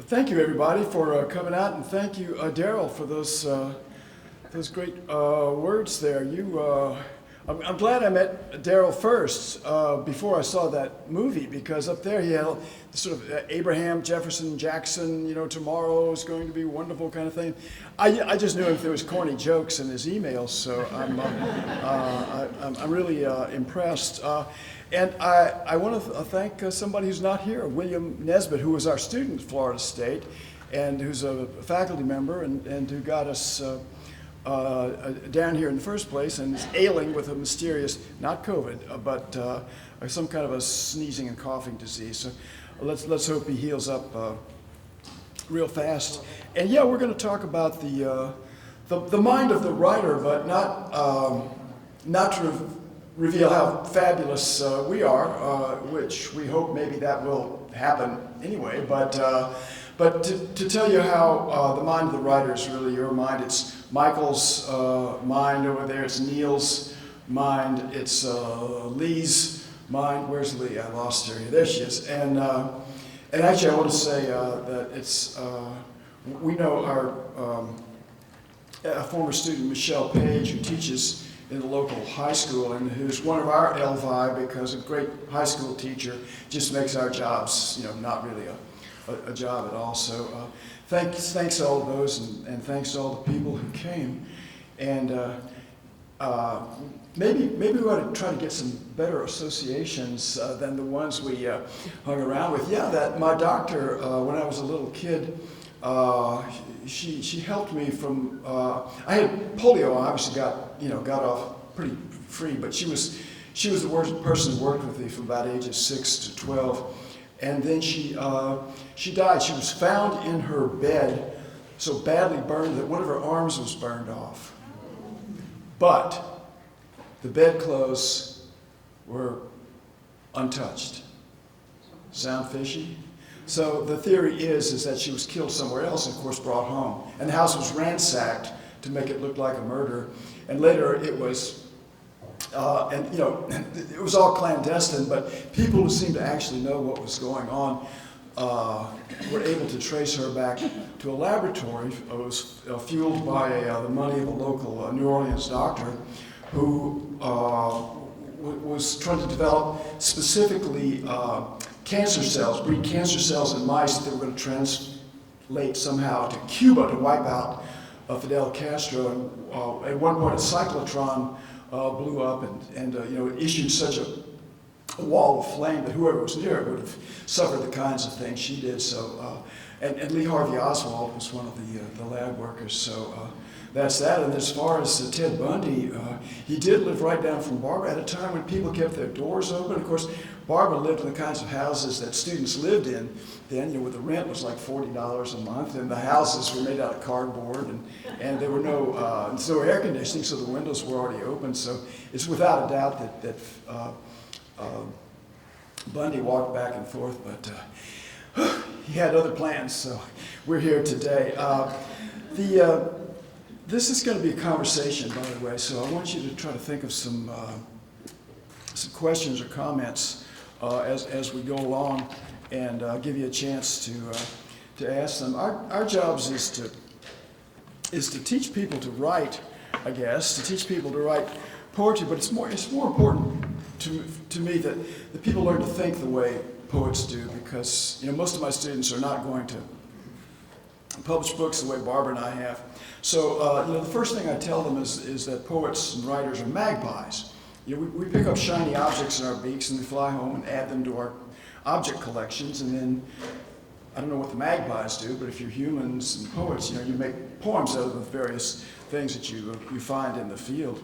Thank you, everybody, for coming out, and thank you, Daryl, for those great words there. I'm glad I met Daryl first before I saw that movie, because up there he had the sort of Abraham, Jefferson, Jackson, tomorrow is going to be wonderful kind of thing. I just knew if there was corny jokes in his emails, so I'm really impressed. And I want to thank somebody who's not here, William Nesbitt, who was our student at Florida State, and who's a faculty member, and who got us down here in the first place, and is ailing with a mysterious, not COVID, but some kind of a sneezing and coughing disease. So let's hope he heals up real fast. And yeah, we're going to talk about the mind of the writer, but not to reveal how fabulous we are, which we hope maybe that will happen anyway. But to tell you how the mind of the writer is really your mind. It's Michael's mind over there. It's Neil's mind. It's Lee's mind. Where's Lee? I lost her. There she is. And actually, I want to say that it's we know our a former student, Michelle Page, who teaches in the local high school, and who's one of our LVI, because a great high school teacher just makes our jobs, not really a job at all. So thanks to all of those, and thanks to all the people who came. And maybe we ought to try to get some better associations than the ones we hung around with. Yeah, that my doctor, when I was a little kid, she helped me from, I had polio. I obviously got off pretty free, but she was the worst person who worked with me from about ages 6 to 12. And then she died. She was found in her bed, so badly burned that one of her arms was burned off. But the bedclothes were untouched. Sound fishy? So the theory is that she was killed somewhere else and, of course, brought home. And the house was ransacked to make it look like a murder. And later it was, it was all clandestine, but people who seemed to actually know what was going on were able to trace her back to a laboratory. It was fueled by the money of a local New Orleans doctor who was trying to develop specifically cancer cells, breed cancer cells in mice that they were going to translate somehow to Cuba to wipe out Fidel Castro. And at one point, a cyclotron blew up and it issued such a wall of flame that whoever was near it would have suffered the kinds of things she did. So, and Lee Harvey Oswald was one of the lab workers. So that's that. And as far as Ted Bundy, he did live right down from Barbara at a time when people kept their doors open. Of course, Barbara lived in the kinds of houses that students lived in then, where the rent was like $40 a month, and the houses were made out of cardboard, and there were no air conditioning, so the windows were already open. So it's without a doubt that Bundy walked back and forth, but he had other plans, so we're here today. This is going to be a conversation, by the way, so I want you to try to think of some questions or comments as we go along, and give you a chance to ask them. Our jobs is to teach people to write, I guess, to teach people to write poetry, but it's more important to me that the people learn to think the way poets do, because most of my students are not going to publish books the way Barbara and I have. So the first thing I tell them is that poets and writers are magpies. We pick up shiny objects in our beaks and we fly home and add them to our object collections, and then I don't know what the magpies do, but if you're humans and poets, you make poems out of the various things that you find in the field.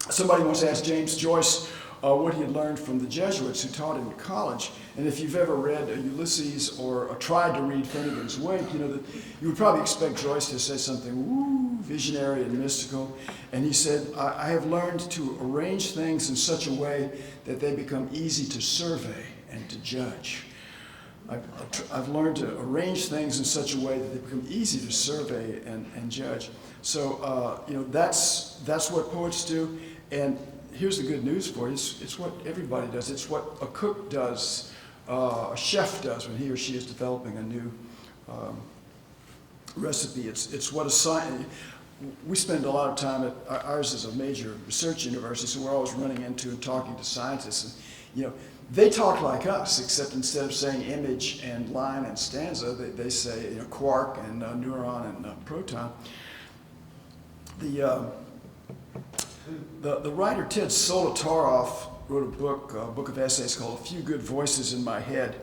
Somebody once asked James Joyce what he had learned from the Jesuits who taught in college, and if you've ever read Ulysses or tried to read Finnegan's Wake, you would probably expect Joyce to say something visionary and mystical. And he said, I have learned to arrange things in such a way that they become easy to survey and to judge. I've learned to arrange things in such a way that they become easy to survey and judge. So that's what poets do. And here's the good news for you. It's what everybody does. It's what a cook does, a chef does when he or she is developing a new recipe. It's what a science. We spend a lot of time at ours is a major research university, so we're always running into and talking to scientists. And, you know, they talk like us, except instead of saying image and line and stanza, they say, you know, quark and neuron and proton. The writer Ted Solitaroff wrote a book of essays called A Few Good Voices in My Head,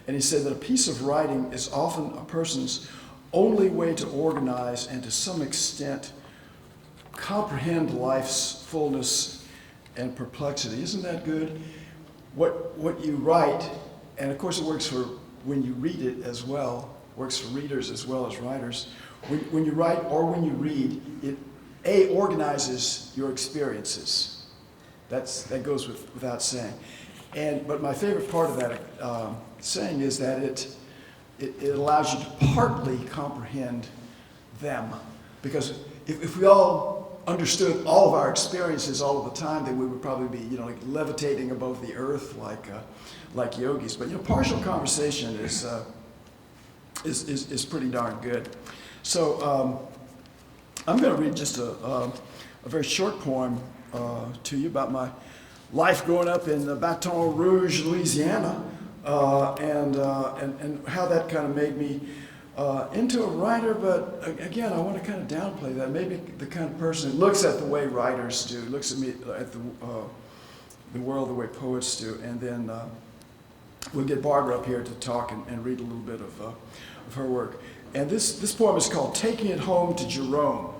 and he said that a piece of writing is often a person's only way to organize and to some extent comprehend life's fullness and perplexity. Isn't that good? What you write, and of course it works for when you read it as well, works for readers as well as writers. When you write or when you read, it organizes your experiences. That goes without saying. But my favorite part of that saying is that it allows you to partly comprehend them. Because if we all understood all of our experiences all of the time, then we would probably be, you know, like levitating above the earth like yogis. But, you know, partial conversation is pretty darn good. So I'm going to read just a very short poem to you about my life growing up in Baton Rouge, Louisiana. And how that kind of made me into a writer, but again, I want to kind of downplay that. Maybe the kind of person who looks at the way writers do, looks at me at the world the way poets do, and then we'll get Barbara up here to talk and read a little bit of her work. And this poem is called Taking It Home to Jerome.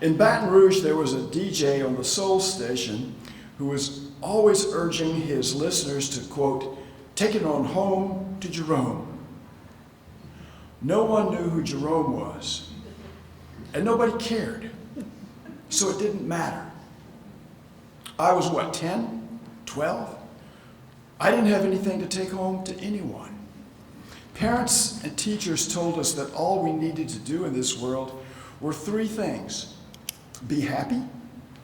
In Baton Rouge, there was a DJ on the Soul Station who was always urging his listeners to, quote, take it on home to Jerome. No one knew who Jerome was, and nobody cared, so it didn't matter. I was, what, 10, 12? I didn't have anything to take home to anyone. Parents and teachers told us that all we needed to do in this world were three things: be happy,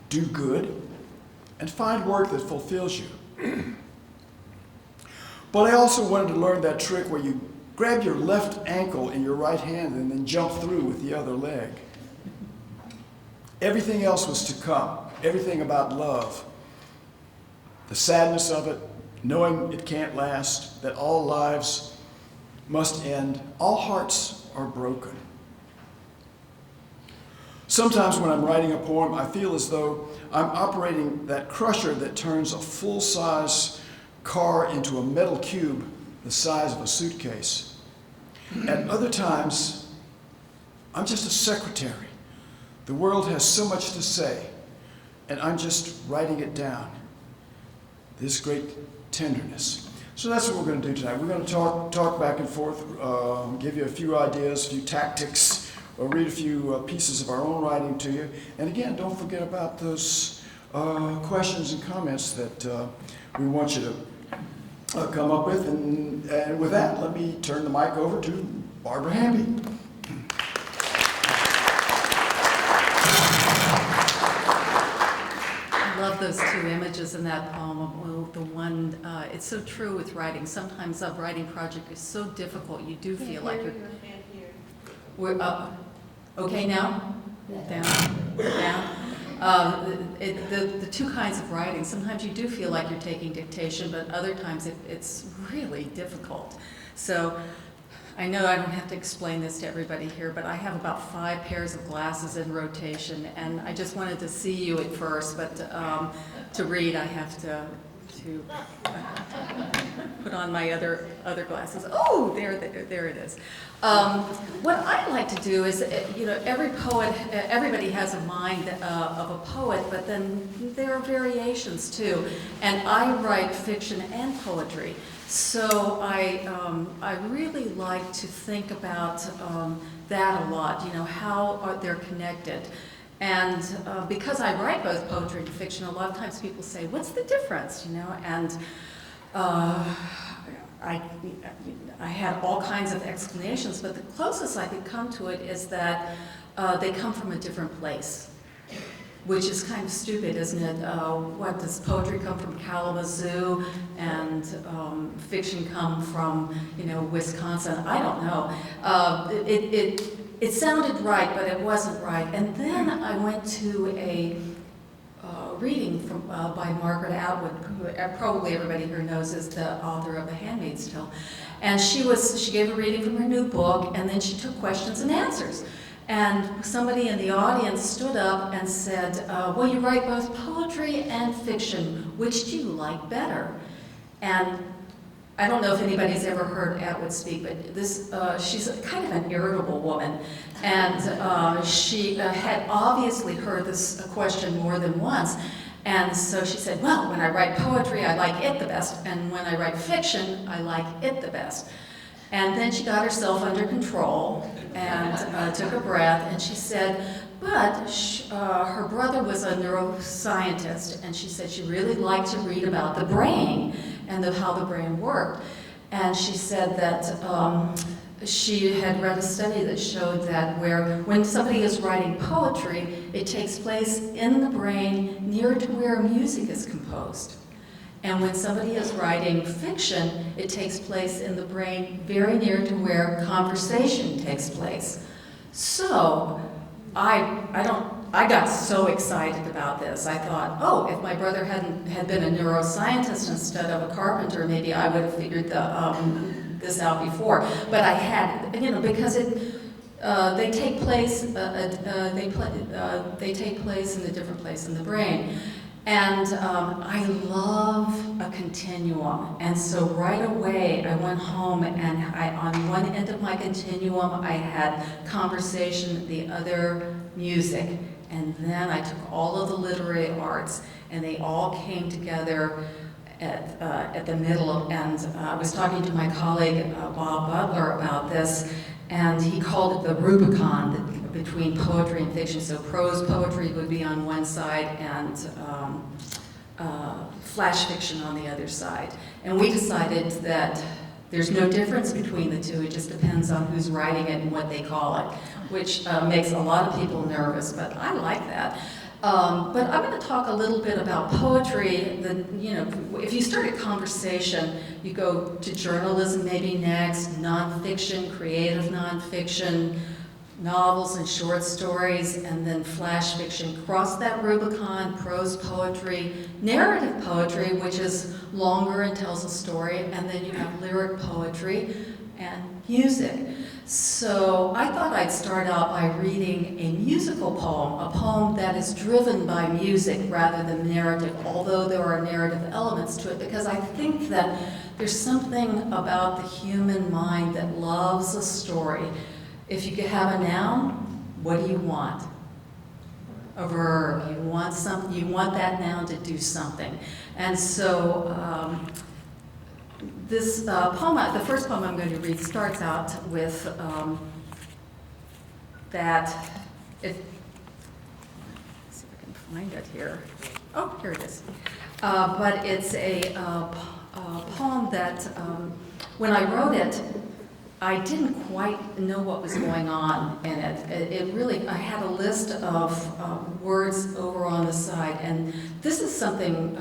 do good, and find work that fulfills you. But I also wanted to learn that trick where you grab your left ankle in your right hand and then jump through with the other leg. Everything else was to come. Everything about love. The sadness of it, knowing it can't last, that all lives must end, all hearts are broken. Sometimes when I'm writing a poem, I feel as though I'm operating that crusher that turns a full-size car into a metal cube the size of a suitcase. At other times, I'm just a secretary. The world has so much to say, and I'm just writing it down. This great tenderness. So that's what we're going to do tonight. We're going to talk back and forth, give you a few ideas, a few tactics, or read a few pieces of our own writing to you. And again, don't forget about those questions and comments that we want you to come up with. And with that, let me turn the mic over to Barbara Hamby. I love those two images in that poem. Well, the one, it's so true with writing. Sometimes a writing project is so difficult, you do feel like you're... We're up. Okay now? Down. Down. The two kinds of writing, sometimes you do feel like you're taking dictation, but other times it's really difficult. So I know I don't have to explain this to everybody here, but I have about 5 pairs of glasses in rotation, and I just wanted to see you at first, but to read I have to put on my other glasses. Oh, there it is. What I like to do is, you know, every poet, everybody has a mind of a poet, but then there are variations too. And I write fiction and poetry, so I really like to think about that a lot. You know, how they're connected. And because I write both poetry and fiction, a lot of times people say, what's the difference, you know? And I had all kinds of explanations, but the closest I could come to it is that they come from a different place. which is kind of stupid, isn't it? What, does poetry come from Kalamazoo and fiction come from, you know, Wisconsin? I don't know. It sounded right, but it wasn't right. And then I went to a reading from, by Margaret Atwood, who probably everybody here knows is the author of The Handmaid's Tale. And she gave a reading from her new book, and then she took questions and answers. And somebody in the audience stood up and said, well, you write both poetry and fiction. Which do you like better? And I don't know if anybody's ever heard Atwood speak, but she's kind of an irritable woman. And she had obviously heard this question more than once. And so she said, well, when I write poetry, I like it the best. And when I write fiction, I like it the best. And then she got herself under control and took a breath, and she said, but her brother was a neuroscientist, and she said she really liked to read about the brain and how the brain worked. And she said that she had read a study that showed that when somebody is writing poetry, it takes place in the brain near to where music is composed. And when somebody is writing fiction, it takes place in the brain very near to where conversation takes place. So I got so excited about this. I thought, oh, if my brother had been a neuroscientist instead of a carpenter, maybe I would have figured this out before. But I had, you know, because they take place in a different place in the brain. And I love a continuum, and so right away I went home, and on one end of my continuum I had conversation, the other music, and then I took all of the literary arts, and they all came together at the middle. And I was talking to my colleague Bob Butler about this, and he called it the Rubicon between poetry and fiction. So prose poetry would be on one side, and flash fiction on the other side. And we decided that there's no difference between the two. It just depends on who's writing it and what they call it, which makes a lot of people nervous, but I like that. But I'm going to talk a little bit about poetry. You know, if you start a conversation, you go to journalism maybe next, nonfiction, creative nonfiction, novels and short stories, and then flash fiction. Cross that Rubicon, prose poetry, narrative poetry, which is longer and tells a story, and then you have lyric poetry and music. So I thought I'd start out by reading a musical poem, a poem that is driven by music rather than narrative, although there are narrative elements to it, because I think that there's something about the human mind that loves a story. If you could have a noun, what do you want? A verb. You want something. You want that noun to do something. And so this poem, the first poem I'm going to read, starts out with that. Let's see if I can find it here. Oh, here it is. But it's a poem that when I wrote it, I didn't quite know what was going on in it. It really, I had a list of words over on the side, and this is something,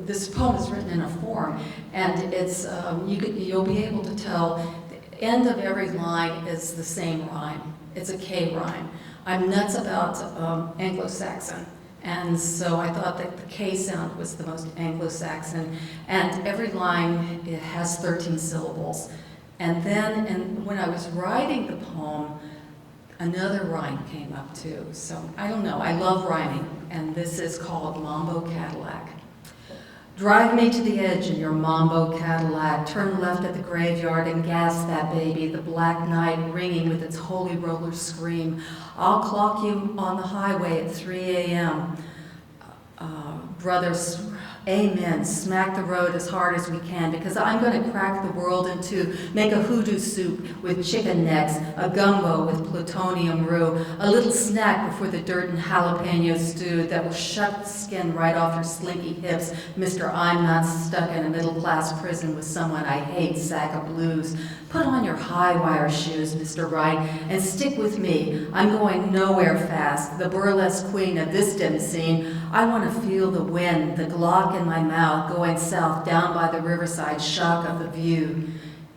this poem is written in a form, and it's, you'll be able to tell the end of every line is the same rhyme. It's a K rhyme. I'm nuts about Anglo-Saxon. And so I thought that the K sound was the most Anglo-Saxon, and every line, it has 13 syllables. And then when I was writing the poem, another rhyme came up too. So I don't know, I love rhyming, and this is called Mambo Cadillac. Drive me to the edge in your Mambo Cadillac, turn left at the graveyard and gas that baby, the black night ringing with its holy roller scream. I'll clock you on the highway at 3 a.m. Amen. Smack the road as hard as we can, because I'm going to crack the world in two, make a hoodoo soup with chicken necks, a gumbo with plutonium roux, a little snack before the dirt and jalapeno stew that will shut the skin right off your slinky hips, Mr. I'm not stuck in a middle-class prison with someone I hate sack of blues. Put on your high-wire shoes, Mr. Right, and stick with me. I'm going nowhere fast, the burlesque queen of this dim scene. I want to feel the wind, the Glock in my mouth, going south down by the riverside, shock of the view.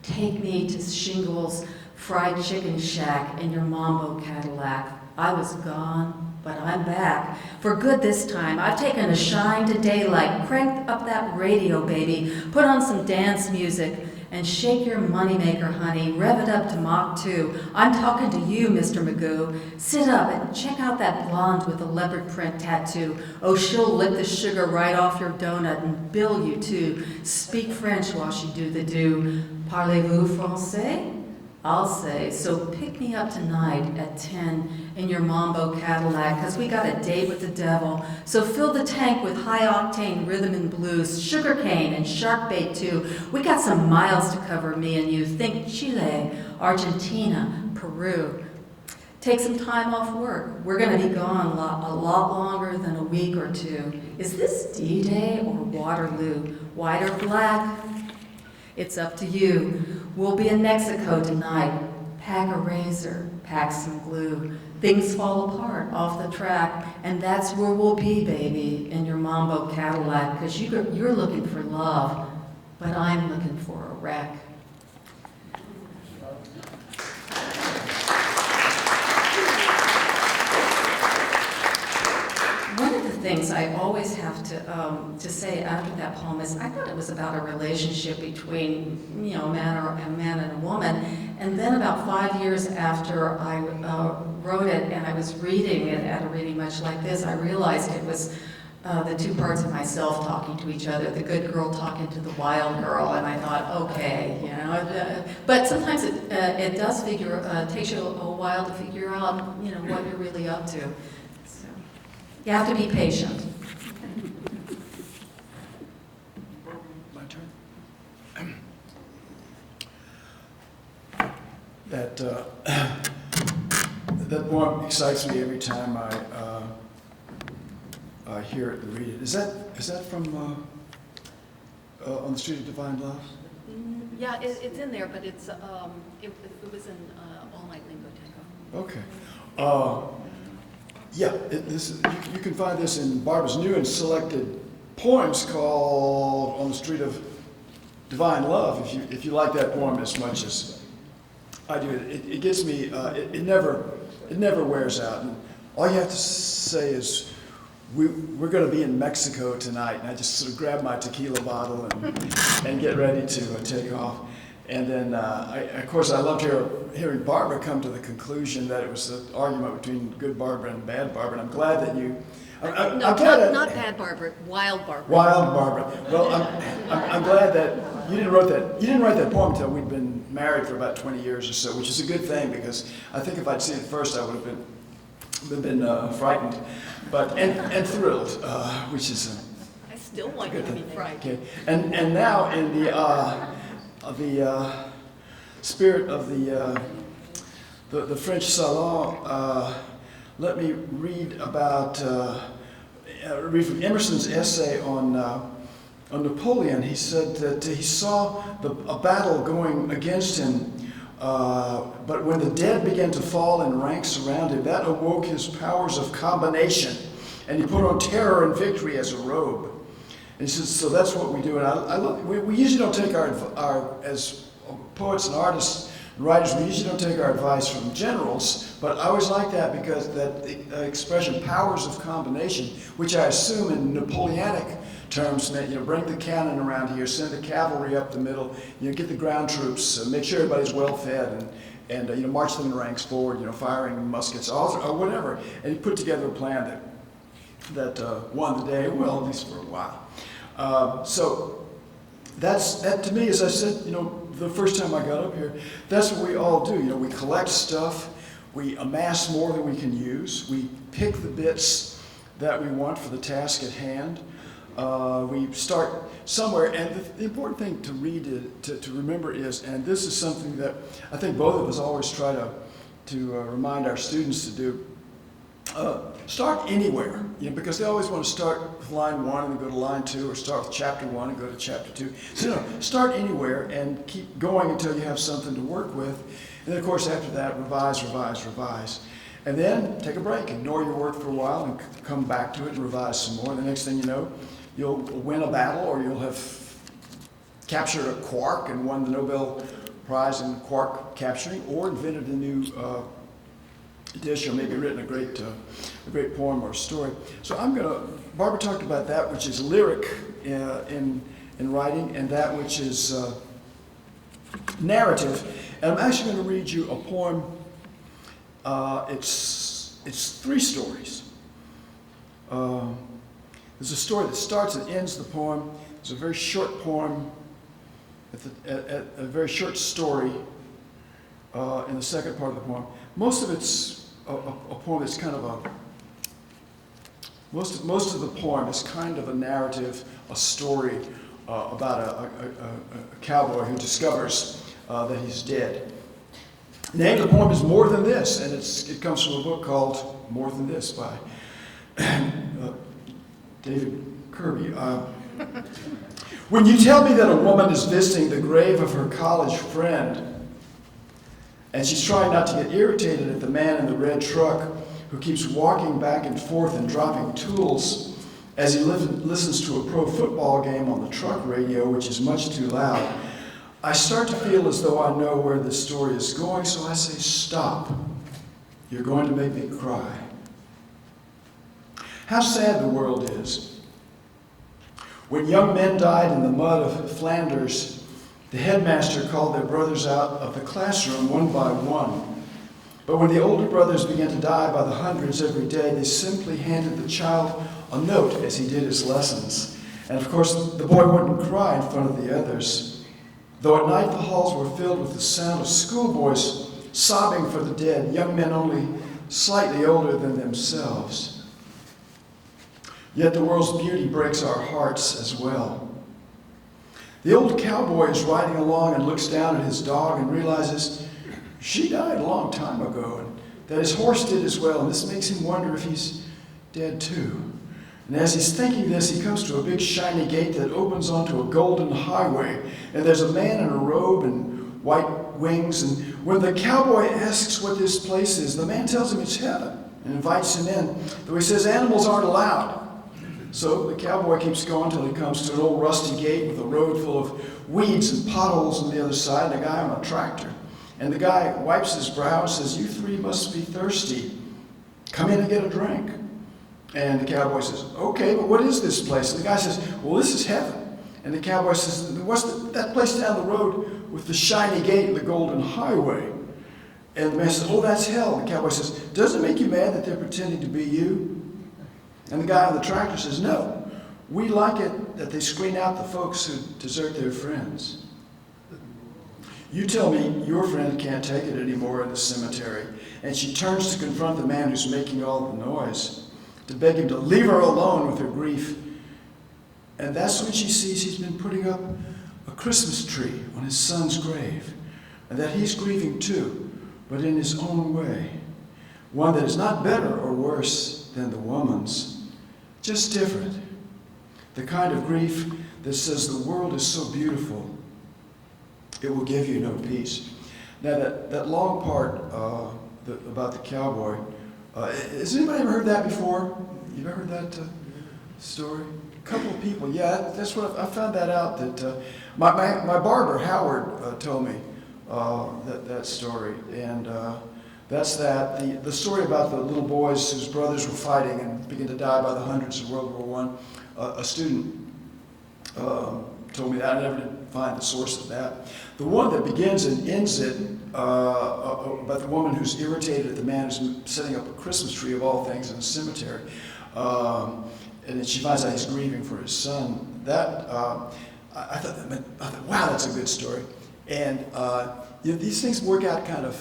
Take me to Shingles' fried chicken shack in your Mambo Cadillac. I was gone, but I'm back. For good this time. I've taken a shine to daylight. Crank up that radio, baby. Put on some dance music. And shake your moneymaker, honey. Rev it up to Mach 2. I'm talking to you, Mr. Magoo. Sit up and check out that blonde with the leopard print tattoo. Oh, she'll lick the sugar right off your donut and bill you, too. Speak French while she do the do. Parlez-vous français? I'll say, so pick me up tonight at 10 in your Mambo Cadillac, because we got a date with the devil. So fill the tank with high-octane rhythm and blues, sugarcane and shark bait too. We got some miles to cover, me and you. Think Chile, Argentina, Peru. Take some time off work. We're going to be gone a lot longer than a week or two. Is this D-Day or Waterloo? White or black? It's up to you. We'll be in Mexico tonight. Pack a razor, pack some glue. Things fall apart off the track, and that's where we'll be, baby, in your Mambo Cadillac, because you're looking for love, but I'm looking for a wreck. One of the things I always have to say after that poem is I thought it was about a relationship between, you know, a man and a woman. And then about 5 years after I wrote it and I was reading it at a reading much like this, I realized it was the two parts of myself talking to each other, the good girl talking to the wild girl, and I thought, okay, you know. But sometimes it does takes you a while to figure out, you know, what you're really up to. So you have to be patient. My turn. That poem excites me every time I hear it and read it. Is that from On the Street of Divine Love? Yeah, it's in there, but it's it was in All Night Lingoteco. Okay. Yeah, you can find this in Barbara's new and selected poems called On the Street of Divine Love. If you like that poem as much as I do, it gets me. It never wears out. And all you have to say is, we're going to be in Mexico tonight, and I just sort of grab my tequila bottle and get ready to take off. And then, of course, I loved hearing Barbara come to the conclusion that it was an argument between good Barbara and bad Barbara. And I'm glad that you. Not bad Barbara, wild Barbara. Wild Barbara. Well, I'm glad that you didn't write that poem until we'd been married for about 20 years or so, which is a good thing, because I think if I'd seen it first, I would have been frightened, and thrilled, which is. I still want you to be frightened. Okay, and now in the spirit of the French Salon, let me read from Emerson's essay on Napoleon. He said that he saw a battle going against him, but when the dead began to fall in ranks around him, that awoke his powers of combination, and he put on terror and victory as a robe. And he says, so that's what we do. And I love, we usually don't take our as poets and artists and writers, we usually don't take our advice from generals, but I always like that, because that expression, powers of combination, which I assume in Napoleonic terms meant, bring the cannon around here, send the cavalry up the middle, get the ground troops, make sure everybody's well fed, and march them in ranks forward, firing muskets, or whatever. And he put together a plan that won the day, well, at least for a while. So that to me, as I said, the first time I got up here, that's what we all do. We collect stuff, we amass more than we can use, we pick the bits that we want for the task at hand. We start somewhere, and the important thing to read, to remember is, and this is something that I think both of us always try to remind our students to do, start anywhere, because they always want to start with line 1 and then go to line 2, or start with chapter 1 and go to chapter 2. So no, start anywhere and keep going until you have something to work with. And then, of course, after that, revise, revise, revise. And then take a break, ignore your work for a while, and come back to it and revise some more. The next thing you know, you'll win a battle, or you'll have captured a quark and won the Nobel Prize in quark capturing, or invented a new dish, or maybe written a great poem or story. So Barbara talked about that which is lyric in writing, and that which is narrative. And I'm actually going to read you a poem. It's 3 stories. There's a story that starts and ends the poem. It's a very short poem, a very short story in the second part of the poem. Most of it's a poem that's kind of a, most of the poem is kind of a narrative, a story about a cowboy who discovers that he's dead. The name of the poem is More Than This, and it comes from a book called More Than This by David Kirby. When you tell me that a woman is visiting the grave of her college friend, and she's trying not to get irritated at the man in the red truck who keeps walking back and forth and dropping tools as he listens to a pro football game on the truck radio, which is much too loud, I start to feel as though I know where this story is going, so I say, stop. You're going to make me cry. How sad the world is. When young men died in the mud of Flanders, the headmaster called their brothers out of the classroom one by one. But when the older brothers began to die by the hundreds every day, they simply handed the child a note as he did his lessons. And of course, the boy wouldn't cry in front of the others. Though at night the halls were filled with the sound of schoolboys sobbing for the dead, young men only slightly older than themselves. Yet the world's beauty breaks our hearts as well. The old cowboy is riding along and looks down at his dog and realizes she died a long time ago, and that his horse did as well, and this makes him wonder if he's dead too. And as he's thinking this, he comes to a big shiny gate that opens onto a golden highway, and there's a man in a robe and white wings, and when the cowboy asks what this place is, the man tells him it's heaven and invites him in, though he says animals aren't allowed. So the cowboy keeps going till he comes to an old rusty gate with a road full of weeds and potholes on the other side, and a guy on a tractor. And the guy wipes his brow and says, "You three must be thirsty. Come in and get a drink." And the cowboy says, "Okay, but what is this place?" And the guy says, "Well, this is heaven." And the cowboy says, "What's that place down the road with the shiny gate and the golden highway?" And the man says, "Oh, that's hell." And the cowboy says, "Does it make you mad that they're pretending to be you?" And the guy on the tractor says, "No, we like it that they screen out the folks who desert their friends. You tell me your friend can't take it anymore in the cemetery." And she turns to confront the man who's making all the noise, to beg him to leave her alone with her grief. And that's when she sees he's been putting up a Christmas tree on his son's grave, and that he's grieving too, but in his own way. One that is not better or worse than the woman's, just different. The kind of grief that says the world is so beautiful, it will give you no peace. Now that long part about the cowboy, has anybody ever heard that before? You've ever heard that story? A couple of people, yeah. That's what I found that out. That my Barbara Howard told me that story, and that's that. The story about the little boys whose brothers were fighting and began to die by the hundreds in World War I. A student told me that. I never did find the source of that. The one that begins and ends it about the woman who's irritated at the man who's setting up a Christmas tree of all things in a cemetery, and then she finds out he's grieving for his son. That I thought, wow, that's a good story. And these things work out kind of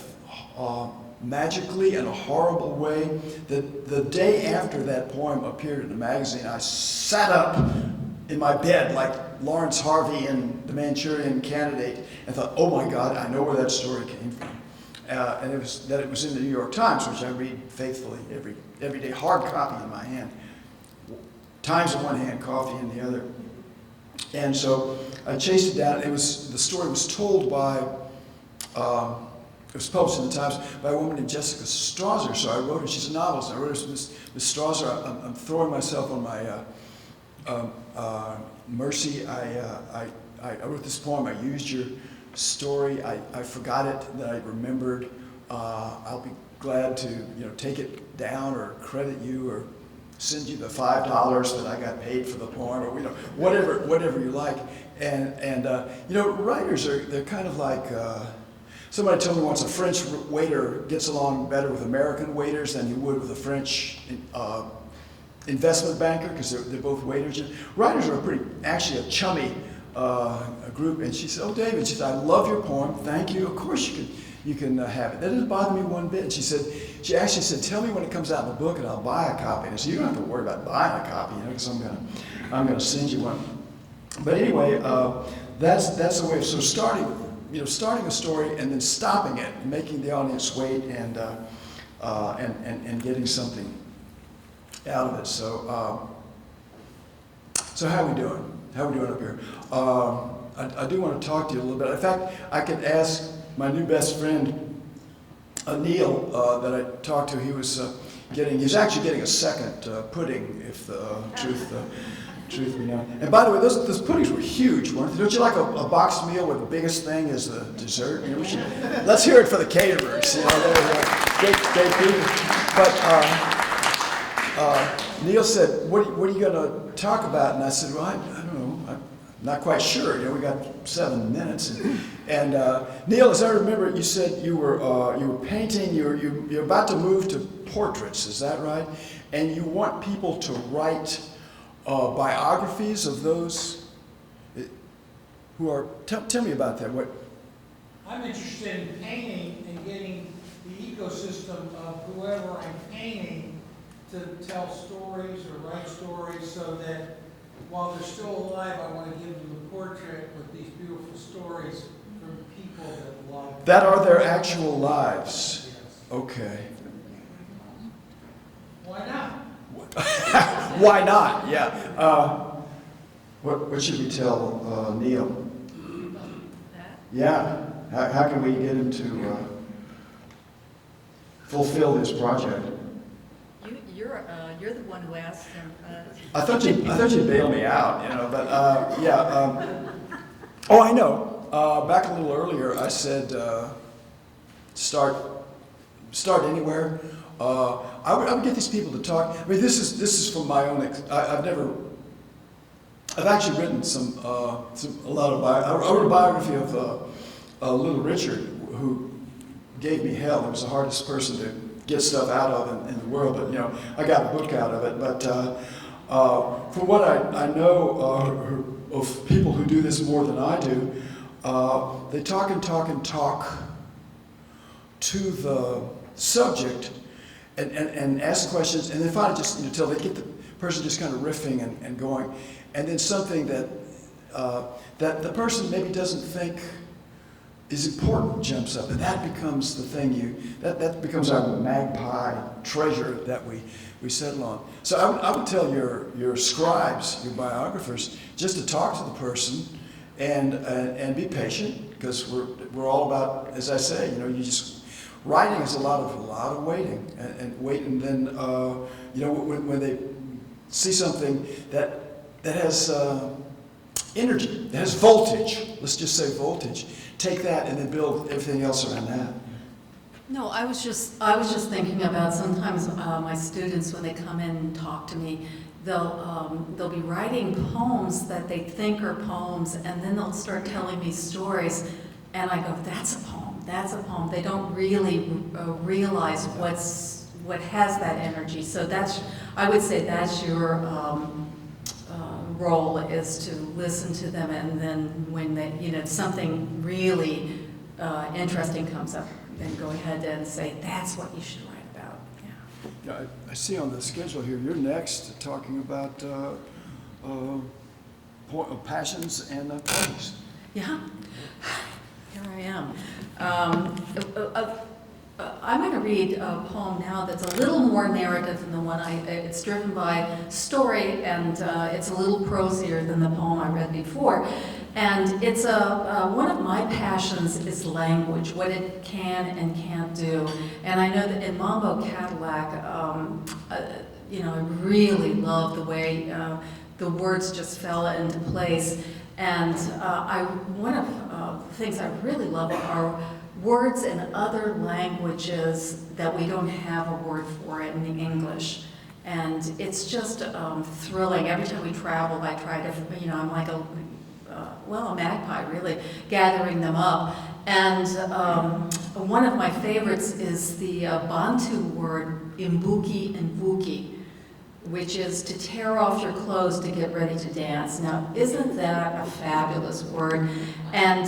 magically in a horrible way. The day after that poem appeared in the magazine, I sat up in my bed like Lawrence Harvey in The Manchurian Candidate, and thought, oh my God, I know where that story came from. And it was in the New York Times, which I read faithfully every day, hard copy in my hand. Times in one hand, coffee in the other. And so I chased it down. The story was told by, it was published in the Times by a woman named Jessica Strasser. So I wrote her, she's a novelist. I wrote her, Miss Strasser, I'm throwing myself on my mercy. I wrote this poem. I used your story. I forgot it, that I remembered. I'll be glad to take it down or credit you or send you the $5 that I got paid for the poem, or whatever you like. And writers they're kind of like. Somebody told me once a French waiter gets along better with American waiters than he would with a French investment banker, because they're both waiters. Writers are actually a chummy group. And she said, "Oh, David," she said, "I love your poem. Thank you. Of course you can have it." That didn't bother me one bit. And she actually said, "Tell me when it comes out in the book, and I'll buy a copy." And I said, "You don't have to worry about buying a copy, because I'm gonna send you one." But anyway, that's the way of starting a story and then stopping it, making the audience wait, and getting something out of it. So how are we doing? How are we doing up here? I do want to talk to you a little bit. In fact, I could ask my new best friend, Neil, that I talked to. He's actually getting a second pudding, if the truth be known. And by the way, those puddings were huge, weren't they? Don't you like a boxed meal where the biggest thing is the dessert? Let's hear it for the caterers. They're great people. But Neil said, what are you going to talk about? And I said, well, I don't know. I'm not quite sure. We got 7 minutes. And Neil, as I remember, you said you were painting. You're about to move to portraits. Is that right? And you want people to write biographies of those who are. Tell me about that. What? I'm interested in painting and getting the ecosystem of whoever I'm painting to tell stories or write stories, so that while they're still alive, I want to give them a portrait with these beautiful stories from people that love That are their actual lives. Yes. Okay. Why not? Why not? Yeah. What should we tell Neil? Yeah. How can we get him to fulfill this project? You're the one who asked him. I thought you'd bail me out, But yeah. Oh, I know. Back a little earlier, I said start anywhere. I would get these people to talk. I mean, this is from my own. I've actually written a lot of. I wrote a biography of Little Richard, who gave me hell. He was the hardest person to get stuff out of in the world, but I got a book out of it. But from what I know of people who do this more than I do, they talk and talk and talk to the subject. And ask questions, and then finally just until they get the person just kind of riffing and going, and then something that the person maybe doesn't think is important jumps up, and that becomes the thing that becomes our magpie treasure that we settle on. So I would tell your scribes, your biographers, just to talk to the person and be patient, because we're all about, as I say, you just. Writing is a lot of waiting and wait, and then when they see something that has energy, that has voltage. Let's just say voltage. Take that and then build everything else around that. No, I was just thinking about sometimes my students, when they come in and talk to me, they'll be writing poems that they think are poems, and then they'll start telling me stories, and I go, that's a poem. That's a poem. They don't really realize what has that energy. So I would say that's your role, is to listen to them, and then when something really interesting comes up, then go ahead and say, that's what you should write about. Yeah. I see on the schedule here, you're next talking about passions and parties. Yeah, here I am. I'm going to read a poem now that's a little more narrative than the one it's driven by story, and it's a little prosier than the poem I read before. And it's one of my passions is language, what it can and can't do. And I know that in Mambo Cadillac, I really love the way the words just fell into place. And one of the things I really love are words in other languages that we don't have a word for it in English. And it's just thrilling. Every time we travel, I try to, I'm like a magpie, really, gathering them up. And one of my favorites is the Bantu word, imbuki and vuki, which is to tear off your clothes to get ready to dance. Now, isn't that a fabulous word? And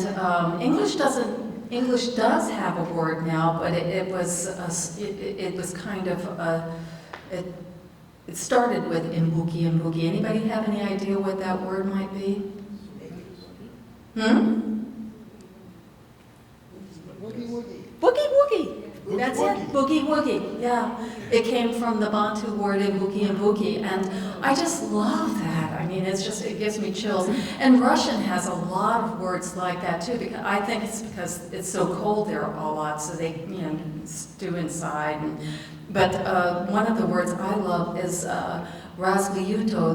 English does have a word now, but it was kind of it started with imbuki and boogie. Anybody have any idea what that word might be? Woogie woogie. Boogie woogie. Boogie That's woogie. it. Boogie woogie. Yeah. It came from the Bantu word imbuki and boogie, and I just love that. I mean, it gives me chills. And Russian has a lot of words like that too. Because I think it's because it's so cold there a lot, so they stew inside. But one of the words I love is razglyuto,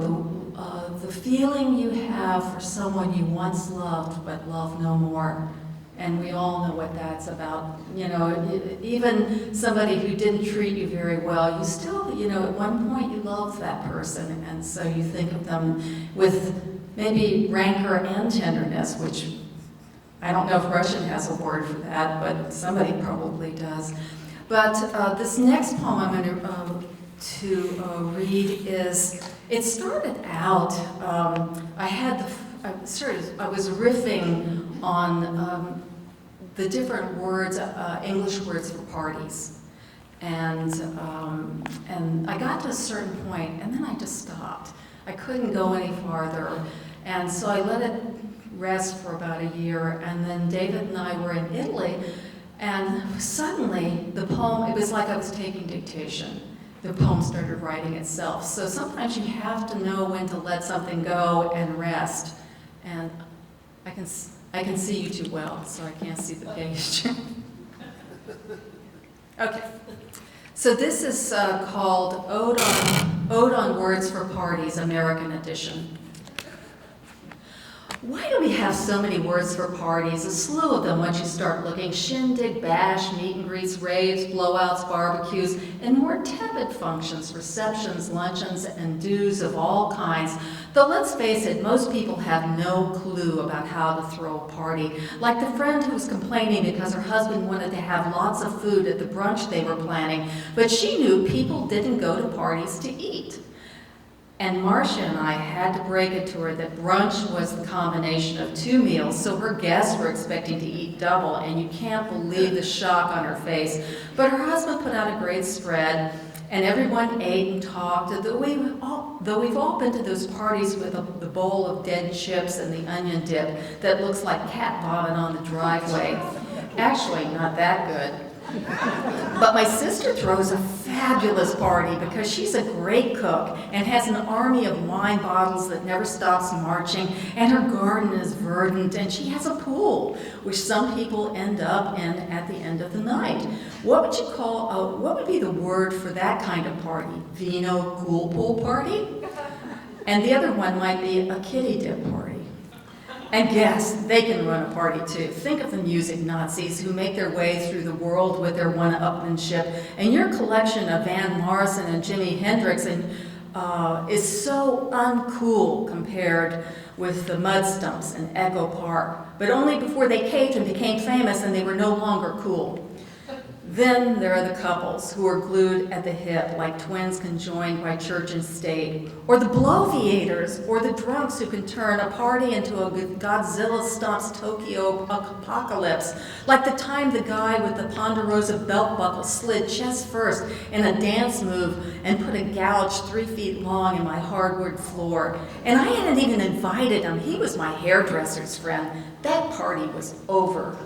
the feeling you have for someone you once loved but love no more. And we all know what that's about. Even somebody who didn't treat you very well, you still, at one point you loved that person. And so you think of them with maybe rancor and tenderness, which I don't know if Russian has a word for that, but somebody probably does. But this next poem I'm going to read it started out, I was riffing on the different words, English words for parties. And I got to a certain point, and then I just stopped. I couldn't go any farther. And so I let it rest for about a year, and then David and I were in Italy, and suddenly the poem, it was like I was taking dictation. The poem started writing itself. So sometimes you have to know when to let something go and rest. And I can see you too well, so I can't see the page. Okay. So this is called Ode on Words for Parties, American Edition. Why do we have so many words for parties? A slew of them once you start looking. Shindig, bash, meet and greets, raves, blowouts, barbecues, and more tepid functions, receptions, luncheons, and dues of all kinds. Though let's face it, most people have no clue about how to throw a party. Like the friend who was complaining because her husband wanted to have lots of food at the brunch they were planning, but she knew people didn't go to parties to eat. And Marcia and I had to break it to her that brunch was the combination of 2 meals, so her guests were expecting to eat double, and you can't believe the shock on her face. But her husband put out a great spread, and everyone ate and talked, though we've all been to those parties with the bowl of dead chips and the onion dip that looks like cat vomit on the driveway. Actually, not that good. But my sister throws a fabulous party because she's a great cook and has an army of wine bottles that never stops marching, and her garden is verdant, and she has a pool, which some people end up in at the end of the night. What would be the word for that kind of party? Vino cool pool party? And the other one might be a kitty dip party. And yes, they can run a party too. Think of the music Nazis who make their way through the world with their one-upmanship. And your collection of Van Morrison and Jimi Hendrix is so uncool compared with the Mud Stumps and Echo Park, but only before they caved and became famous and they were no longer cool. Then there are the couples who are glued at the hip like twins conjoined by church and state, or the bloviators, or the drunks who can turn a party into a Godzilla stomps Tokyo apocalypse, like the time the guy with the Ponderosa belt buckle slid chest first in a dance move and put a gouge 3 feet long in my hardwood floor. And I hadn't even invited him. He was my hairdresser's friend. That party was over.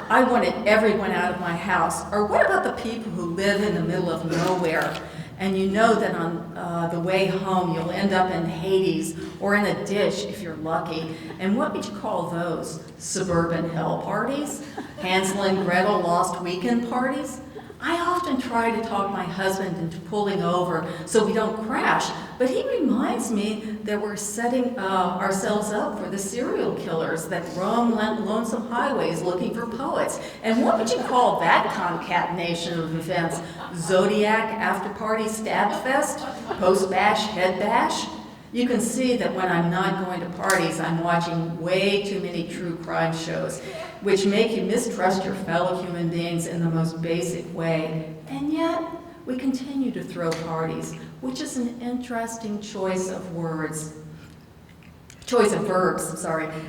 I wanted everyone out of my house. Or what about the people who live in the middle of nowhere? And you know that on the way home you'll end up in Hades or in a ditch if you're lucky. And what would you call those? Suburban hell parties? Hansel and Gretel lost weekend parties? I often try to talk my husband into pulling over so we don't crash, but he reminds me that we're setting ourselves up for the serial killers that roam lonesome highways looking for poets. And what would you call that concatenation of events? Zodiac after-party stab fest? Post-bash head bash? You can see that when I'm not going to parties, I'm watching way too many true crime shows, which make you mistrust your fellow human beings in the most basic way. And yet, we continue to throw parties, which is an interesting choice of verbs,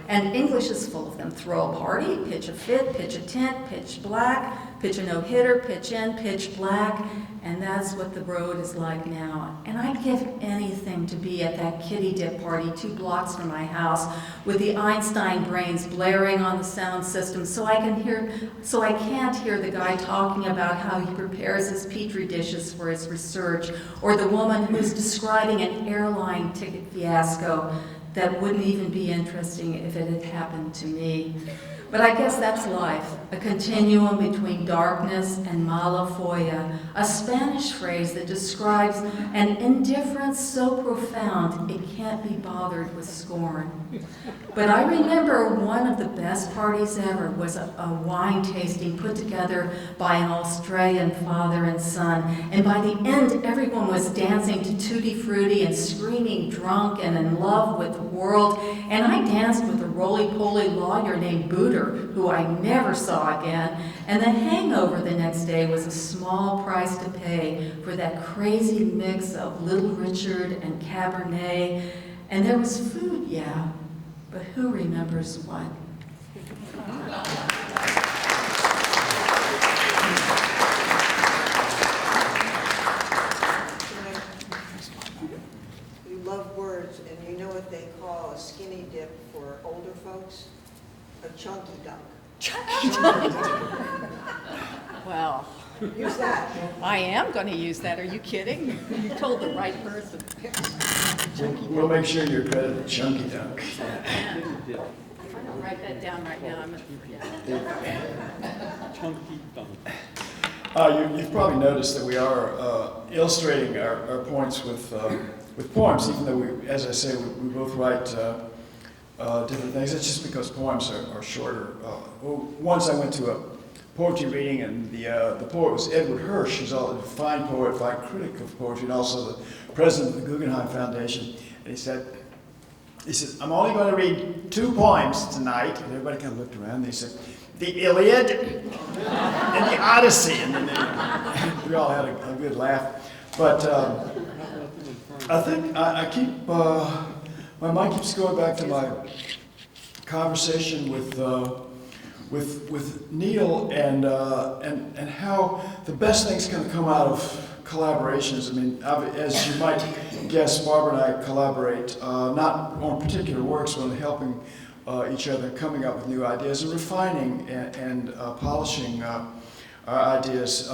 and English is full of them. Throw a party, pitch a fit, pitch a tent, pitch black, pitch a no-hitter, pitch in, pitch black, and that's what the road is like now. And I'd give anything to be at that kitty dip party 2 blocks from my house with the Einstein brains blaring on the sound system so I can't hear the guy talking about how he prepares his petri dishes for his research, or the woman who's describing an airline ticket fiasco that wouldn't even be interesting if it had happened to me. But I guess that's life, a continuum between darkness and mala folla, a Spanish phrase that describes an indifference so profound it can't be bothered with scorn. But I remember one of the best parties ever was a wine tasting put together by an Australian father and son, and by the end everyone was dancing to Tutti Frutti and screaming drunk and in love with the world, and I danced with a roly-poly lawyer named Booter, who I never saw again, and the hangover the next day was a small price to pay for that crazy mix of Little Richard and Cabernet. And there was food, yeah, but who remembers what? You love words, and you know what they call a skinny dip for older folks? A chunky dunk. Well, Use that. I am going to use that. Are you kidding? You told the right person. We'll make sure you're credited Chunky Dunk. If I don't write that down right now, I'm going to forget. Chunky dunk. You've probably noticed that we are illustrating our points with poems, even though we, as I say, we both write different things. It's just because poems are shorter. Once I went to a poetry reading, and the poet was Edward Hirsch, who's a fine poet, fine critic of poetry, and also the president of the Guggenheim Foundation. And he said, I'm only going to read 2 poems tonight. And everybody kind of looked around, and they said, the Iliad and the Odyssey. And then we all had a good laugh. But I think I keep, my mind keeps going back to my conversation with Neil and how the best things can come out of collaborations. I mean, as you might guess, Barbara and I collaborate not on particular works, but on helping each other, coming up with new ideas and refining and polishing our ideas.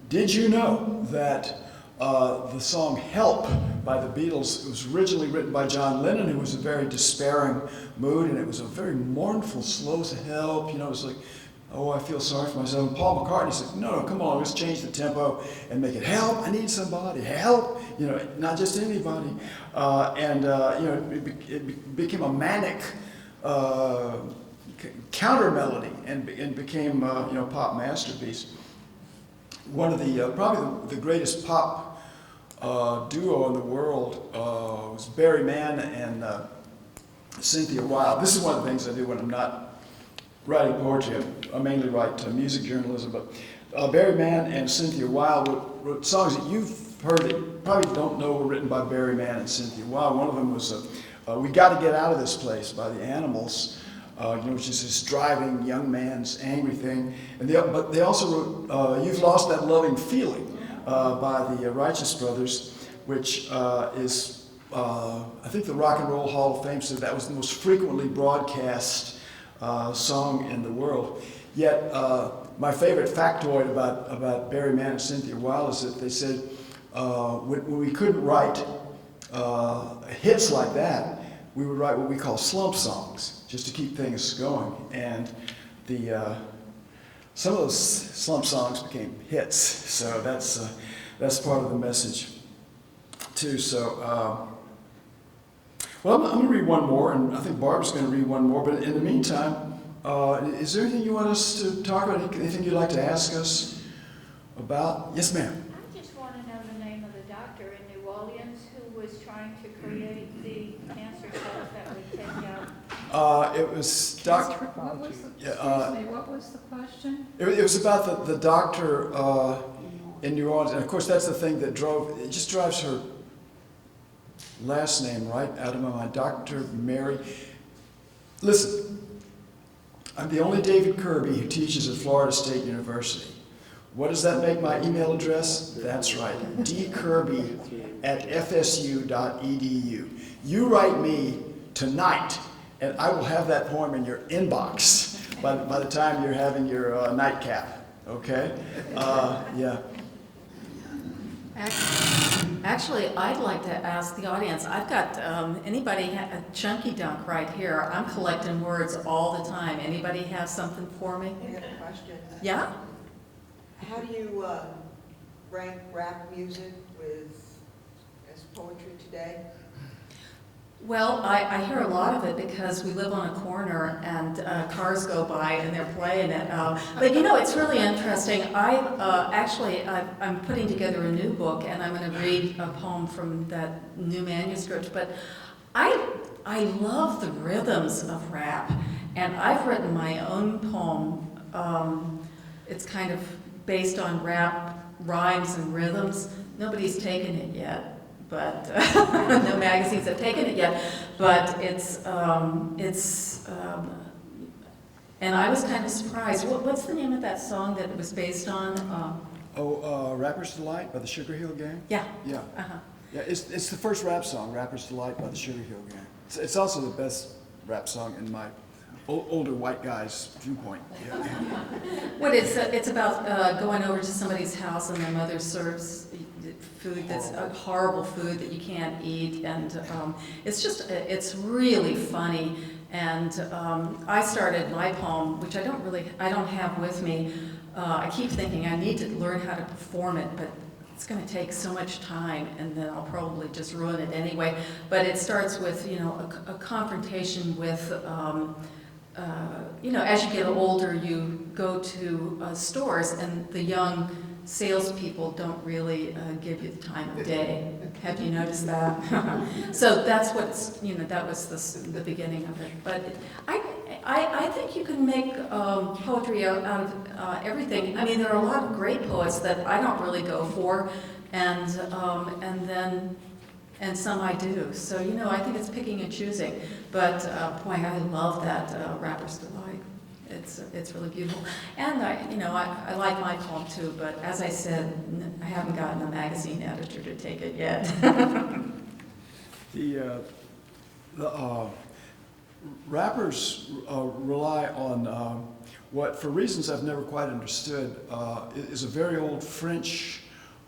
Did you know that the song Help by the Beatles was originally written by John Lennon, who was in a very despairing mood, and it was a very mournful, slow to help, you know, it was like, oh, I feel sorry for myself. And Paul McCartney said, no, come on, let's change the tempo and make it help, I need somebody, help, you know, not just anybody. You know, it became a manic counter melody and became, you know, pop masterpiece. One of the, probably the greatest pop duo in the world was Barry Mann and Cynthia Wilde. This is one of the things I do when I'm not writing poetry. I mainly write music journalism, but Barry Mann and Cynthia Weil wrote songs that you've heard that you probably don't know were written by Barry Mann and Cynthia Weil. One of them was "We Got to Get Out of This Place" by the Animals, which is this driving young man's angry thing. But they also wrote "You've Lost That Loving Feeling" by the Righteous Brothers, which is, I think the Rock and Roll Hall of Fame said that was the most frequently broadcast song in the world. Yet, my favorite factoid about Barry Mann and Cynthia Weil is that they said when we couldn't write hits like that, we would write what we call slump songs, just to keep things going. And some of those slump songs became hits, so that's part of the message too. So, well, I'm going to read one more, and I think Barbara's going to read one more. But in the meantime, is there anything you want us to talk about? Anything you'd like to ask us about? Yes, ma'am. I just want to know the name of the doctor in New Orleans who was trying to create the cancer cells that we take out. It was Dr. What was the, Yeah, excuse me, what was the question? It was about the doctor in New Orleans, and of course that's the thing that it just drives her last name right out of my mind, Dr. Mary. Listen, I'm the only David Kirby who teaches at Florida State University. What does that make my email address? That's right, dkirby@fsu.edu. You write me tonight, and I will have that poem in your inbox by the time you're having your nightcap, okay? Yeah. Actually, I'd like to ask the audience, I've got, anybody, a chunky dunk right here. I'm collecting words all the time. Anybody have something for me? I have a question. Yeah? How do you rank rap music as poetry today? Well, I hear a lot of it because we live on a corner and cars go by and they're playing it. But you know, it's really interesting. I'm putting together a new book and I'm going to read a poem from that new manuscript. But I love the rhythms of rap, and I've written my own poem. It's kind of based on rap rhymes and rhythms. Nobody's taken it yet. But no magazines have taken it yet. But and I was kind of surprised. What's the name of that song that it was based on? Rapper's Delight by the Sugar Hill Gang? Yeah. Yeah. Uh-huh. Yeah, it's the first rap song, Rapper's Delight by the Sugar Hill Gang. It's also the best rap song in my older white guy's viewpoint. Yeah. What it's about going over to somebody's house and their mother serves food that's horrible food that you can't eat, and it's really funny. And I started my poem, which I don't have with me. I keep thinking I need to learn how to perform it, but it's going to take so much time, and then I'll probably just ruin it anyway. But it starts with a confrontation with. As you get older, you go to stores, and the young salespeople don't really give you the time of day. Have you noticed that? So that's that was the beginning of it. But I think you can make poetry out of everything. I mean, there are a lot of great poets that I don't really go for, and some I do. So, I think it's picking and choosing. But, boy, I love that Rapper's Delight. It's really beautiful. And, I like my poem, too. But as I said, I haven't gotten a magazine editor to take it yet. The rappers rely on what, for reasons I've never quite understood, is a very old French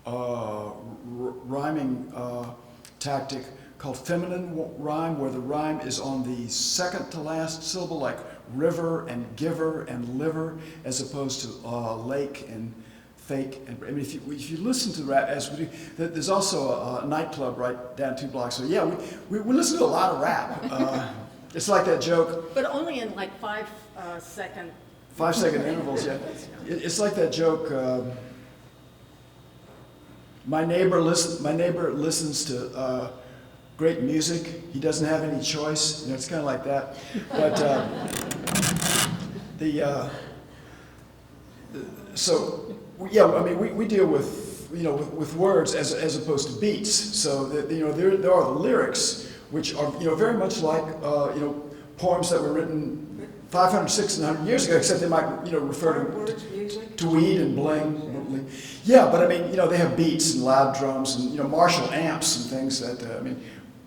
rhyming tactic called feminine rhyme, where the rhyme is on the second to last syllable, like river and giver and liver, as opposed to lake and fake. And I mean, if you listen to rap as we do, there's also a nightclub right down 2 blocks. So yeah, we listen to a lot of rap. It's like that joke. But only in like 5 second. 5-second intervals. Yeah, it's like that joke. My neighbor listens to great music. He doesn't have any choice. It's kind of like that. But so, yeah, I mean, we deal with, with words as opposed to beats. So that, there are the lyrics, which are, very much like, poems that were written 500, 600 years ago, except they might, refer Words, music? to weed and bling. Yeah, but I mean, they have beats and loud drums and, Marshall amps and things that,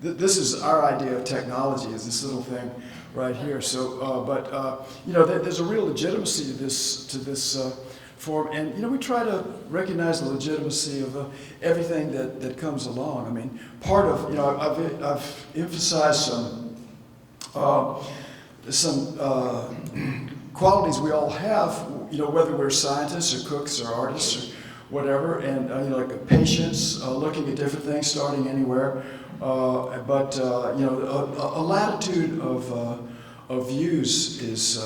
this is our idea of technology, is this little thing right here. So, there's a real legitimacy to this form, and we try to recognize the legitimacy of everything that comes along. I mean, part of I've emphasized some qualities we all have, whether we're scientists or cooks or artists or whatever, and like patience, looking at different things, starting anywhere, but a latitude of views is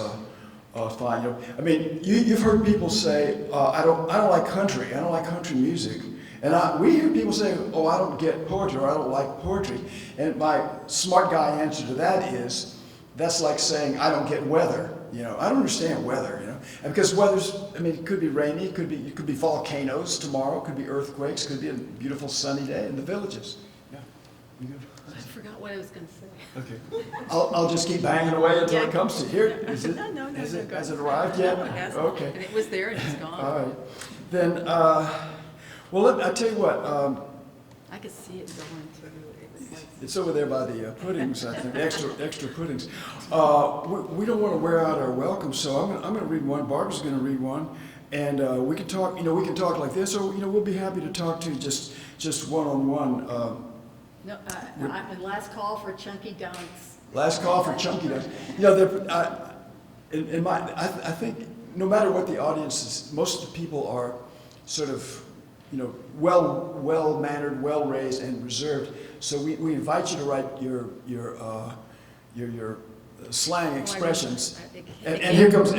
fine. I mean, you've heard people say, I don't like country. I don't like country music. And we hear people say, oh, I don't get poetry, or I don't like poetry. And my smart guy answer to that is, that's like saying, I don't get weather. I don't understand weather, And because weather's, it could be rainy, it could be volcanoes tomorrow, it could be earthquakes, it could be a beautiful sunny day in the villages. Yeah. You good? I forgot what I was going to say. Okay. I'll just keep banging away until Yeah. it comes to here. Is it? No, Has it, go has it ahead. arrived No, yet? it hasn't. Okay. And it was there and it's gone. All right. Then, I tell you what, I could see it going through. It was like, it's over there by the puddings, I think, extra puddings. We don't want to wear out our welcome, so I'm going to read one. Barbara's going to read one, and we can talk. We can talk like this, or we'll be happy to talk to you just one-on-one. no, I'm last call for chunky dunks. Last call for chunky dunks. I think no matter what the audience is, most of the people are sort of, well-mannered, well-raised, and reserved. So we invite you to write your slang expressions. And here comes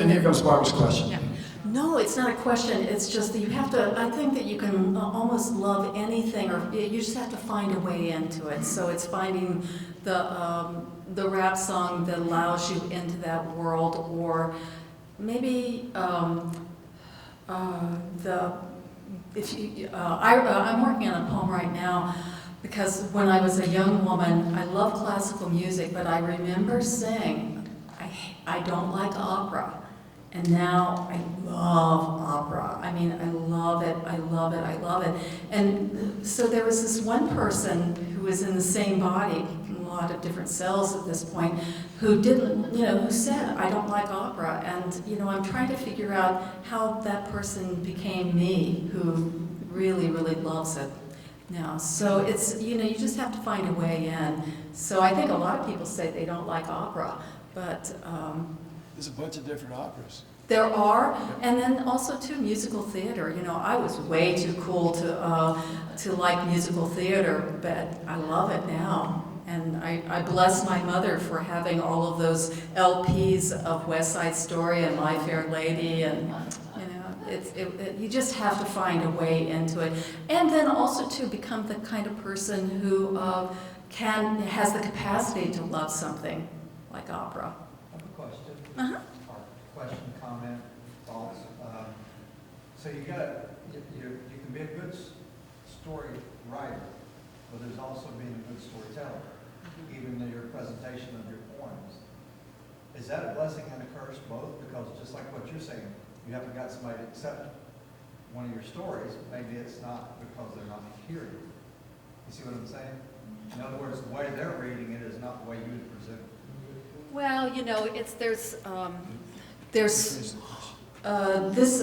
Barbara's question. Yeah. No, it's not a question. It's just that you have to, I think that you can almost love anything, or you just have to find a way into it. So it's finding the rap song that allows you into that world, or maybe I'm working on a poem right now, because when I was a young woman, I loved classical music, but I remember saying, I don't like opera. And now I love opera. I love it, I love it, I love it. And so there was this one person who was in the same body, a lot of different cells at this point, who didn't, who said, I don't like opera. And, I'm trying to figure out how that person became me, who really, really loves it now. So it's, you just have to find a way in. So I think a lot of people say they don't like opera, but There's a bunch of different operas. there are, and then also too musical theater. I was way too cool to like musical theater, but I love it now. And I bless my mother for having all of those LPs of West Side Story and My Fair Lady, and you just have to find a way into it. And then also to become the kind of person who has the capacity to love something like opera. I have a question. Uh-huh. Or question, comment, thoughts. So you can be a good story writer, but there's also being a good storyteller, even in your presentation of your poems. Is that a blessing and a curse, both? Because just like what you're saying, you haven't got somebody to accept one of your stories. Maybe it's not because they're not hearing it. You see what I'm saying? In other words, the way they're reading it is not the way you would present it. Well, This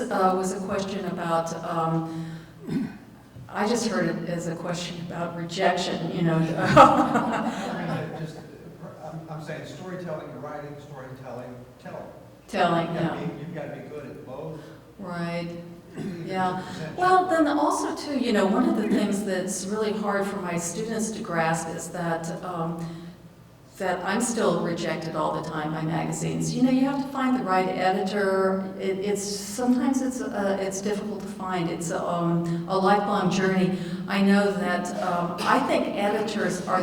was a question about, I just heard it as a question about rejection, I'm saying storytelling, writing, storytelling, telling, You've got to be good at both. Right, yeah. Well, then also too, one of the things that's really hard for my students to grasp is that I'm still rejected all the time by magazines. You have to find the right editor. Sometimes it's difficult to find. It's a lifelong journey. I know that I think editors are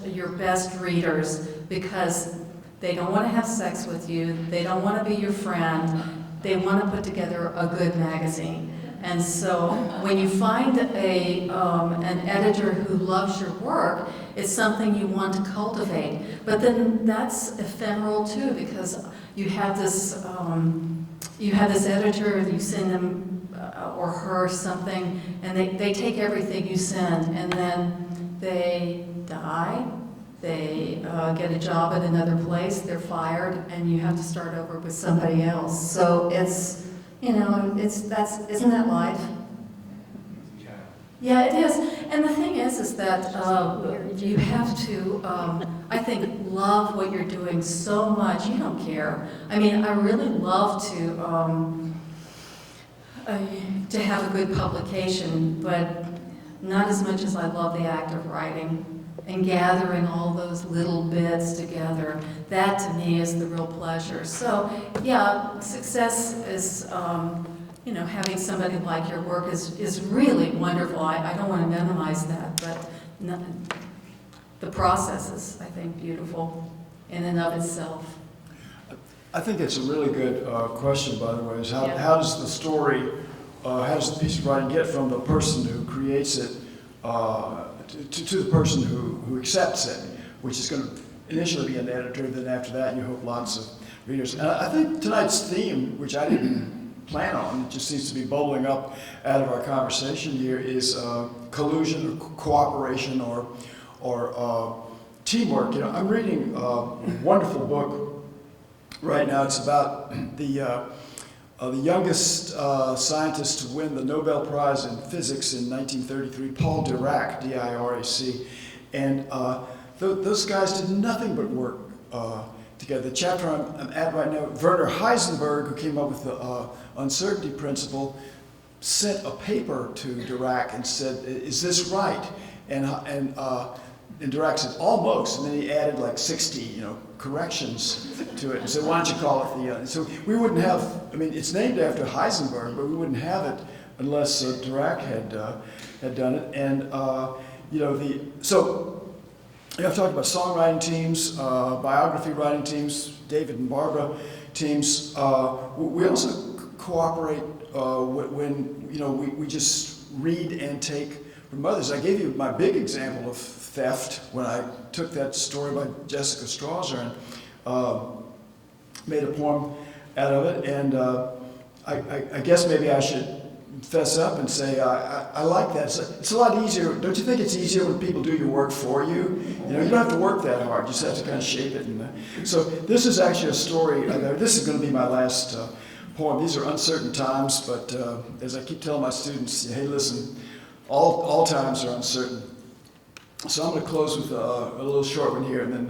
your best readers, because they don't want to have sex with you. They don't want to be your friend. they want to put together a good magazine. And so when you find an editor who loves your work, it's something you want to cultivate. But then that's ephemeral too, because you have this editor, you send them or her something, and they take everything you send, and then they die, they get a job at another place, they're fired, and you have to start over with somebody else. So it's, isn't that life? Yeah, it is. And the thing is that you have to, I think, love what you're doing so much. You don't care. I mean, I really love to have a good publication, but not as much as I love the act of writing and gathering all those little bits together. That to me is the real pleasure. So yeah, success is, having somebody like your work is really wonderful. I don't want to minimize that, but the process is, I think, beautiful in and of itself. I think it's a really good question, by the way, is how, Yeah. how does the story, how does the piece of writing get from the person who creates it to the person who accepts it, which is going to initially be an editor, then after that you hope lots of readers. And I think tonight's theme, which I didn't plan on, it just seems to be bubbling up out of our conversation here, is collusion or cooperation or teamwork. I'm reading a wonderful book right now. It's about the youngest scientist to win the Nobel Prize in Physics in 1933, Paul Dirac, D-I-R-A-C. And those guys did nothing but work together. The chapter I'm at right now, Werner Heisenberg, who came up with the uncertainty principle, sent a paper to Dirac and said, "Is this right?" And Dirac said, "Almost," and then he added like 60, corrections to it and said, "Why don't you call it the?" So we wouldn't have. I mean, it's named after Heisenberg, but we wouldn't have it unless Dirac had done it. And I've talked about songwriting teams, biography writing teams, David and Barbara teams. We also cooperate when we just read and take from others. I gave you my big example of theft when I took that story by Jessica Strasser and made a poem out of it. And I guess maybe I should fess up and say I like that. It's a lot easier. Don't you think it's easier when people do your work for you? You don't have to work that hard. You just have to kind of shape it. And so this is actually a story. This is going to be my last poem. These are uncertain times, but as I keep telling my students, hey, listen, all times are uncertain. So I'm going to close with a little short one here, and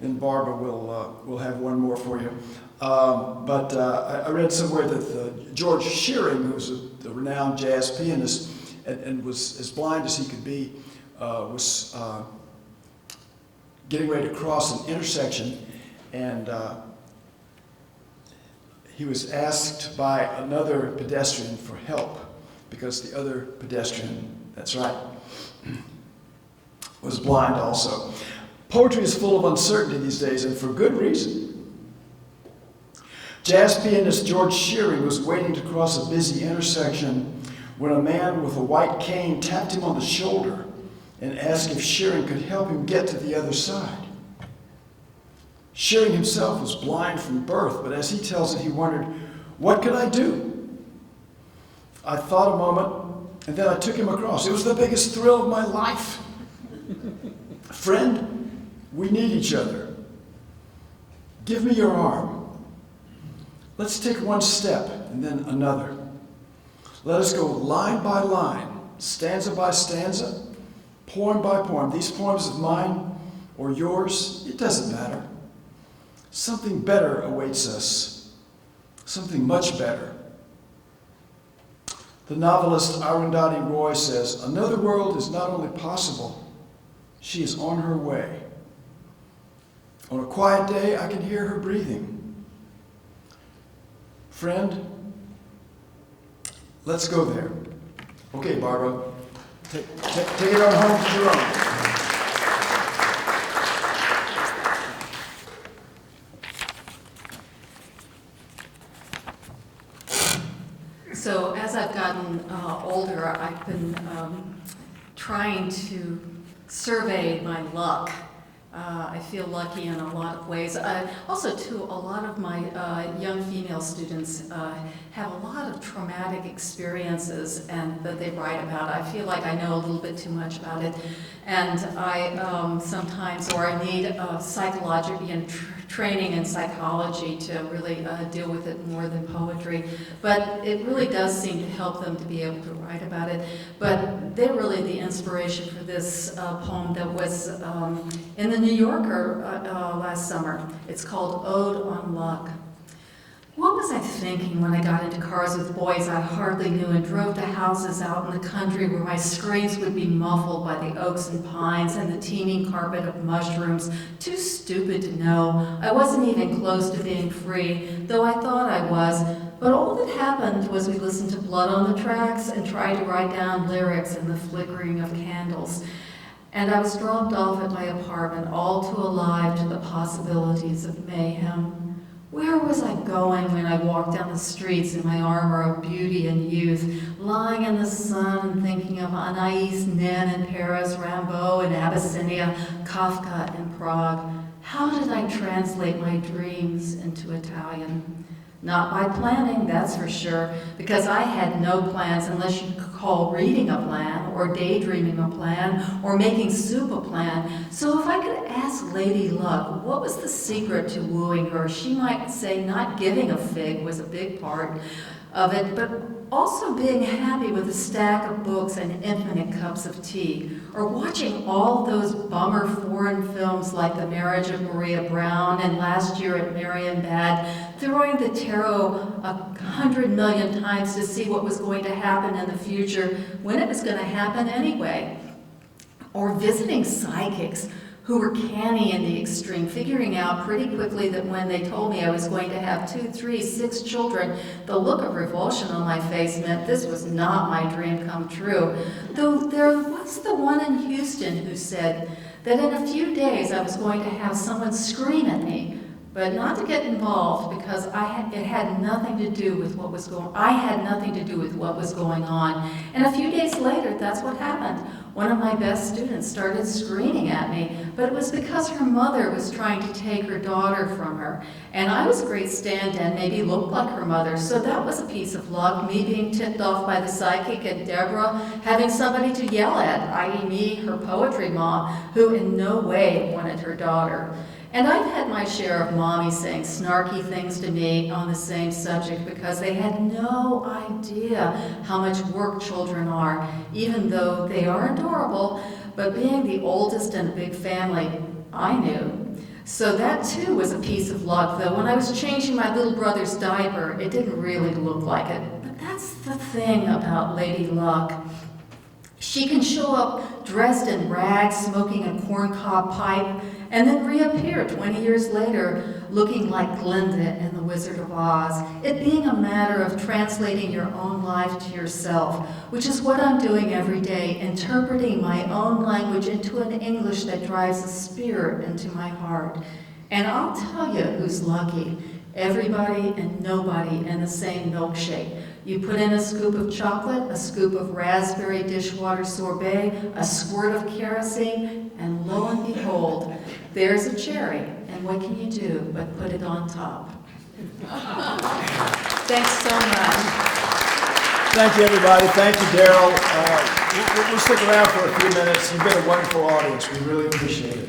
then Barbara will have one more for you. But I read somewhere that George Shearing, who was a renowned jazz pianist and was as blind as he could be, was getting ready to cross an intersection, and he was asked by another pedestrian for help because the other pedestrian, that's right, was blind also. Poetry is full of uncertainty these days, and for good reason. Jazz pianist George Shearing was waiting to cross a busy intersection when a man with a white cane tapped him on the shoulder and asked if Shearing could help him get to the other side. Shearing himself was blind from birth, but as he tells it, he wondered, what could I do? I thought a moment, and then I took him across. It was the biggest thrill of my life. Friend, we need each other. Give me your arm. Let's take one step and then another. Let us go line by line, stanza by stanza, poem by poem. These poems of mine or yours, it doesn't matter. Something better awaits us, something much better. The novelist Arundhati Roy says, another world is not only possible, she is on her way. On a quiet day, I can hear her breathing. Friend, let's go there. Okay, Barbara, take it on home to your own. So as I've gotten older, I've been trying to survey my luck. I feel lucky in a lot of ways. Also, too, a lot of my young female students have a lot of traumatic experiences and that they write about. I feel like I know a little bit too much about it, and I sometimes, or I need psychology and training in psychology to really deal with it more than poetry. But it really does seem to help them to be able to write about it. But they're really the inspiration for this poem that was in the New Yorker last summer. It's called Ode on Luck. What was I thinking when I got into cars with boys I hardly knew and drove to houses out in the country where my screams would be muffled by the oaks and pines and the teeming carpet of mushrooms? Too stupid to know. I wasn't even close to being free, though I thought I was. But all that happened was we listened to Blood on the Tracks and tried to write down lyrics in the flickering of candles. And I was dropped off at my apartment, all too alive to the possibilities of mayhem. Where was I going when I walked down the streets in my armor of beauty and youth, lying in the sun and thinking of Anais Nin in Paris, Rimbaud in Abyssinia, Kafka in Prague? How did I translate my dreams into Italian? Not by planning, that's for sure, because I had no plans unless you could call reading a plan, or daydreaming a plan, or making soup a plan. So if I could ask Lady Luck what was the secret to wooing her, she might say not giving a fig was a big part of it, but also being happy with a stack of books and infinite cups of tea, or watching all those bummer foreign films like The Marriage of Maria Brown and Last Year at Marienbad, throwing the tarot 100 million times to see what was going to happen in the future when it was going to happen anyway, or visiting psychics who were canny in the extreme, figuring out pretty quickly that when they told me I was going to have 2, 3, 6 children, the look of revulsion on my face meant this was not my dream come true. Though there was the one in Houston who said that in a few days I was going to have someone scream at me, but not to get involved because it had nothing to do with what was going. I had nothing to do with what was going on. And a few days later, that's what happened. One of my best students started screaming at me, but it was because her mother was trying to take her daughter from her. And I was a great stand-in, maybe looked like her mother, so that was a piece of luck, me being tipped off by the psychic and Deborah having somebody to yell at, i.e. me, her poetry mom, who in no way wanted her daughter. And I've had my share of mommies saying snarky things to me on the same subject because they had no idea how much work children are, even though they are adorable. But being the oldest in a big family, I knew. So that too was a piece of luck, though when I was changing my little brother's diaper, it didn't really look like it. But that's the thing about Lady Luck. She can show up dressed in rags, smoking a corncob pipe, and then reappear 20 years later looking like Glinda in The Wizard of Oz. It being a matter of translating your own life to yourself, which is what I'm doing every day, interpreting my own language into an English that drives a spirit into my heart. And I'll tell you who's lucky. Everybody and nobody in the same milkshake. You put in a scoop of chocolate, a scoop of raspberry dishwater sorbet, a squirt of kerosene, and lo and behold, there's a cherry. And what can you do but put it on top? Thanks so much. Thank you, everybody. Thank you, Daryl. We'll stick around for a few minutes. You've been a wonderful audience. We really appreciate it.